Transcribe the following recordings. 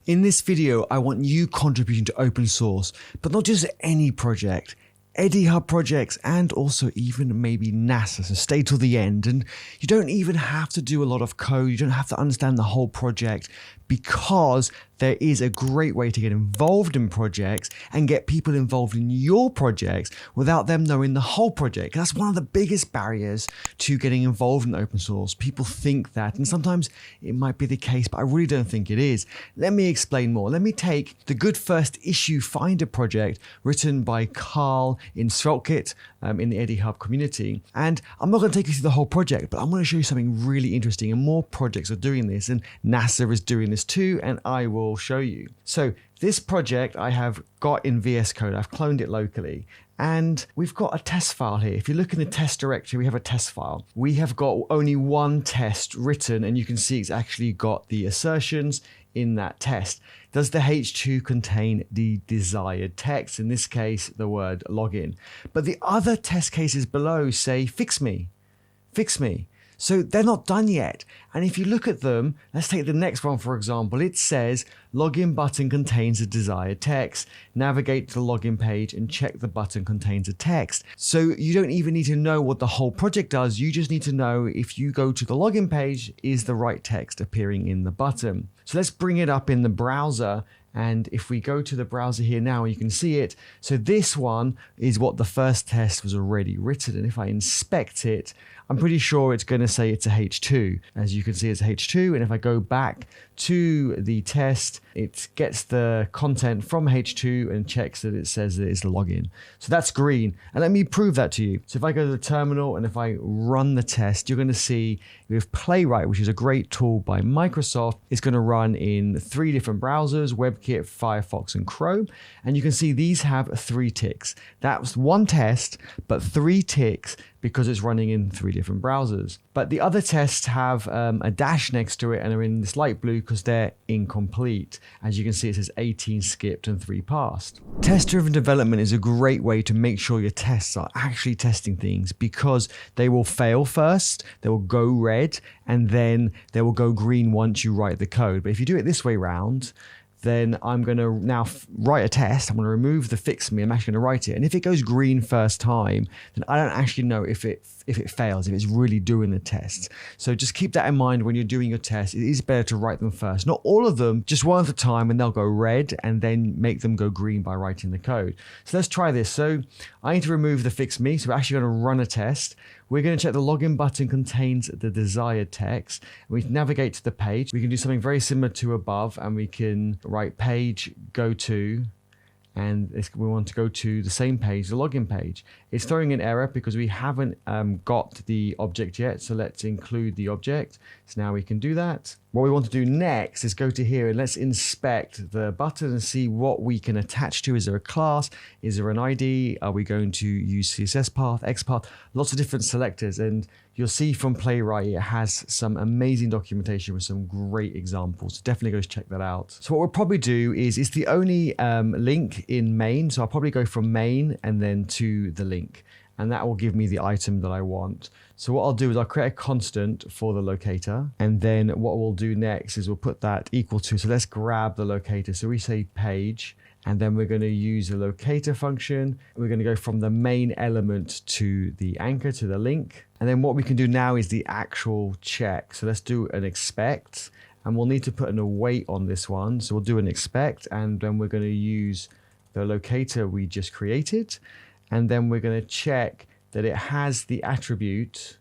In this video, I want you contributing to open source, but not just any project, EddieHub projects, and also even maybe NASA, so stay till the end. And you don't even have to do a lot of code, you don't have to understand the whole project, because there is a great way to get involved in projects and get people involved in your projects without them knowing the whole project. That's one of the biggest barriers to getting involved in open source. People think that, and sometimes it might be the case, but I really don't think it is. Let me explain more. Let me take the Good First Issue Finder project written by Carl in Svelte in the EddieHub community. And I'm not going to take you through the whole project, but I'm going to show you something really interesting, and more projects are doing this, and NASA is doing this too, and I will show you. So this project I have got in VS Code. I've cloned it locally, and we've got a test file here. If you look in the test directory, we have a test file. We have got only one test written, and you can see it's actually got the assertions in that test. Does the H2 contain the desired text? In this case, the word login. But the other test cases below say, fix me, fix me. So they're not done yet. And if you look at them, let's take the next one, for example. It says login button contains the desired text. Navigate to the login page and check the button contains a text. So you don't even need to know what the whole project does. You just need to know if you go to the login page, is the right text appearing in the button. So let's bring it up in the browser. And if we go to the browser here now, you can see it. So this one is what the first test was already written. And if I inspect it, I'm pretty sure it's going to say it's a H2. As you can see, it's H2. And if I go back to the test, it gets the content from H2 and checks that it says that it's the login. So that's green. And let me prove that to you. So if I go to the terminal and if I run the test, you're going to see with Playwright, which is a great tool by Microsoft, it's going to run in 3 different browsers, WebKit, Firefox, and Chrome. And you can see these have 3 ticks. That's one test, but 3 ticks because it's running in 3 different browsers. But the other tests have a dash next to it and are in this light blue because they're incomplete. As you can see, it says 18 skipped and 3 passed. Test-driven development is a great way to make sure your tests are actually testing things, because they will fail first, they will go red, and then they will go green once you write the code. But if you do it this way round, then I'm going to now write a test. I'm going to remove the fix me. I'm actually going to write it. And if it goes green first time, then I don't actually know if it fails, if it's really doing the tests. So just keep that in mind when you're doing your tests. It is better to write them first. Not all of them, just one at a time, and they'll go red, and then make them go green by writing the code. So let's try this. So I need to remove the fix me. So we're actually going to run a test. We're going to check the login button contains the desired text. We navigate to the page. We can do something very similar to above, and we can write page go to, and we want to go to the same page, the login page. It's throwing an error because we haven't got the object yet. So let's include the object. So now we can do that. What we want to do next is go to here and let's inspect the button and see what we can attach to. Is there a class? Is there an ID? Are we going to use CSS path, XPath? Lots of different selectors. And you'll see from Playwright, it has some amazing documentation with some great examples. So definitely go check that out. So what we'll probably do is, it's the only link in main. So I'll probably go from main and then to the link. And that will give me the item that I want. So what I'll do is I'll create a constant for the locator. And then what we'll do next is we'll put that equal to, so let's grab the locator. So we say page, and then we're going to use the locator function. We're going to go from the main element to the anchor, to the link. And then what we can do now is the actual check. So let's do an expect, and we'll need to put an await on this one. So we'll do an expect, and then we're going to use the locator we just created. And then we're going to check that it has the attribute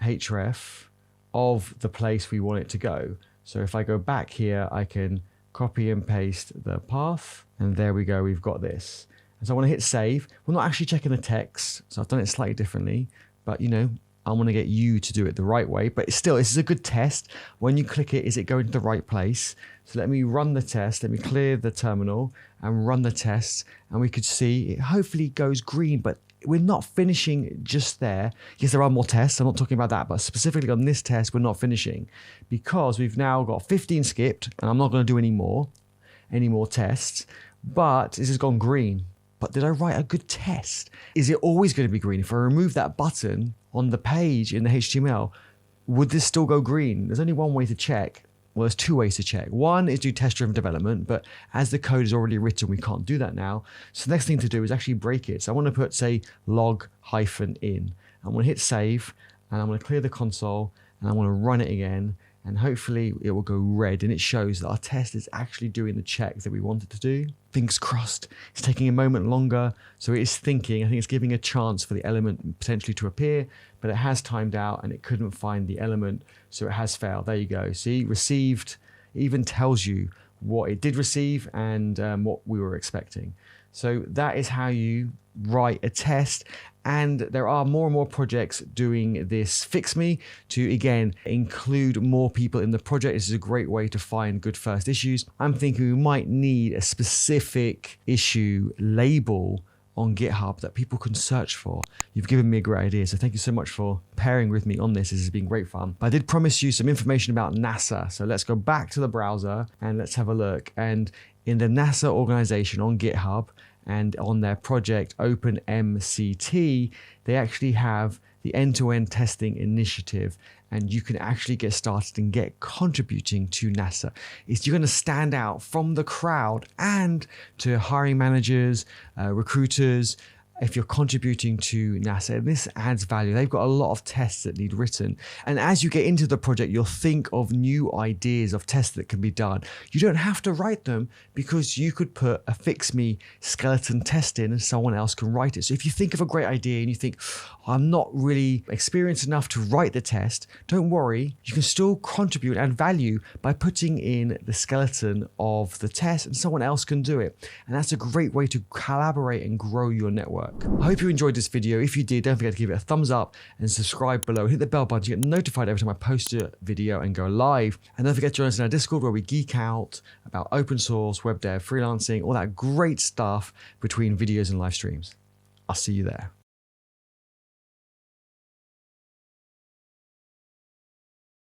href of the place we want it to go. So if I go back here, I can copy and paste the path, and there we go, we've got this. And so I want to hit save. We're not actually checking the text, so I've done it slightly differently, but you know, I want to get you to do it the right way. But still, this is a good test. When you click it, is it going to the right place? So let me run the test. Let me clear the terminal and run the test. And we could see it hopefully goes green, but we're not finishing just there. Yes, there are more tests. I'm not talking about that, but specifically on this test, we're not finishing because we've now got 15 skipped, and I'm not going to do any more tests, but this has gone green. But did I write a good test? Is it always going to be green? If I remove that button on the page in the HTML, would this still go green? There's only one way to check. Well, there's two ways to check. One is do test-driven development, but as the code is already written, we can't do that now. So the next thing to do is actually break it. So I want to put, say, log-in. I'm going to hit save, and I'm going to clear the console, and I want to run it again, and hopefully it will go red, and it shows that our test is actually doing the check that we want it to do. Fingers crossed. It's taking a moment longer, so it is thinking. I think it's giving a chance for the element potentially to appear, but it has timed out, and it couldn't find the element, so it has failed. There you go. See, received. It even tells you what it did receive and what we were expecting. So that is how you write a test. And there are more and more projects doing this fix me to, again, include more people in the project. This is a great way to find good first issues. I'm thinking we might need a specific issue label on GitHub that people can search for. You've given me a great idea, so thank you so much for pairing with me on this. This has been great fun. But I did promise you some information about NASA, so let's go back to the browser and let's have a look. And in the NASA organization on GitHub and on their project OpenMCT, they actually have the end-to-end testing initiative, and you can actually get started and get contributing to NASA. You're going to stand out from the crowd and to hiring managers, recruiters, if you're contributing to NASA, and this adds value. They've got a lot of tests that need written. And as you get into the project, you'll think of new ideas of tests that can be done. You don't have to write them because you could put a fix me skeleton test in and someone else can write it. So if you think of a great idea and you think, I'm not really experienced enough to write the test, don't worry. You can still contribute and value by putting in the skeleton of the test and someone else can do it. And that's a great way to collaborate and grow your network. I hope you enjoyed this video. If you did, don't forget to give it a thumbs up and subscribe below. Hit the bell button to get notified every time I post a video and go live. And don't forget to join us in our Discord where we geek out about open source, web dev, freelancing, all that great stuff between videos and live streams. I'll see you there.